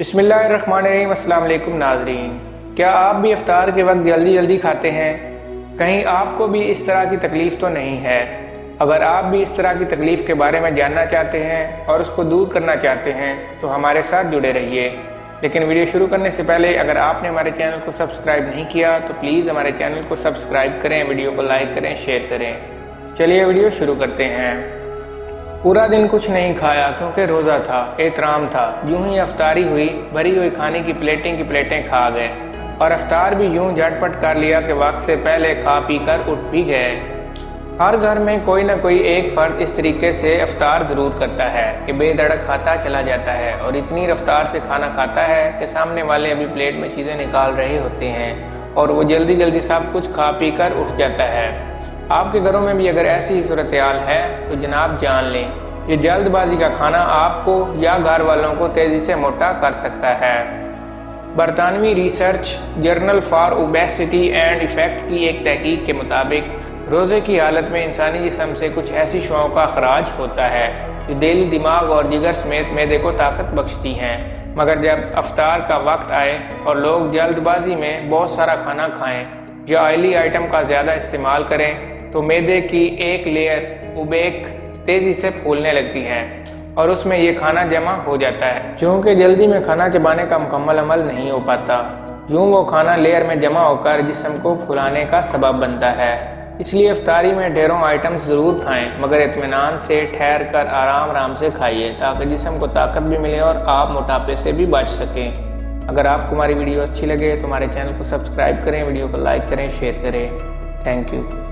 बिस्मिल्लाहिर्रहमानिर्रहीम। अस्सलाम वालेकुम नाज़रीन, क्या आप भी इफ्तार के वक्त जल्दी जल्दी खाते हैं? कहीं आपको भी इस तरह की तकलीफ़ तो नहीं है? अगर आप भी इस तरह की तकलीफ़ के बारे में जानना चाहते हैं और उसको दूर करना चाहते हैं तो हमारे साथ जुड़े रहिए। लेकिन वीडियो शुरू करने से पहले अगर आपने हमारे चैनल को सब्सक्राइब नहीं किया तो प्लीज़ हमारे चैनल को सब्सक्राइब करें, वीडियो को लाइक करें, शेयर करें। चलिए वीडियो शुरू करते हैं। पूरा दिन कुछ नहीं खाया क्योंकि रोज़ा था, एहतराम था। यूं ही अफ्तारी हुई, भरी हुई खाने की प्लेटें खा गए और अफ्तार भी यूं झटपट कर लिया कि वक्त से पहले खा पी कर उठ भी गए। हर घर में कोई ना कोई एक फर्द इस तरीके से अफ्तार ज़रूर करता है कि बेधड़क खाता चला जाता है और इतनी रफ्तार से खाना खाता है कि सामने वाले अभी प्लेट में चीज़ें निकाल रहे होते हैं और वो जल्दी जल्दी सब कुछ खा पी कर उठ जाता है। आपके घरों में भी अगर ऐसी ही सूरत हाल है तो जनाब जान लें, ये जल्दबाजी का खाना आपको या घर वालों को तेज़ी से मोटा कर सकता है। बरतानवी research journal for obesity and effect की एक तहकीक के मुताबिक रोज़े की हालत में इंसानी जिस्म से कुछ ऐसी शुआओं का अखराज होता है जो दिल, दिमाग और जिगर समेत मैदे को ताकत बख्शती हैं। मगर जब अफ्तार का वक्त आए और लोग जल्दबाजी में बहुत सारा खाना खाएं या ऑयली आइटम का ज़्यादा इस्तेमाल करें तो मैदे की एक लेयर उबेक तेज़ी से फूलने लगती है और उसमें ये खाना जमा हो जाता है। क्योंकि जल्दी में खाना चबाने का मुकम्मल अमल नहीं हो पाता, यूँ वो खाना लेयर में जमा होकर जिस्म को फुलाने का सबब बनता है। इसलिए इफ्तारी में ढेरों आइटम्स ज़रूर खाएं, मगर इत्मीनान से ठहर कर आराम से खाइए ताकि जिस्म को ताकत भी मिले और आप मोटापे से भी बच सकें। अगर आपको हमारी वीडियो अच्छी लगे तो हमारे चैनल को सब्सक्राइब करें, वीडियो को लाइक करें, शेयर करें। Thank you.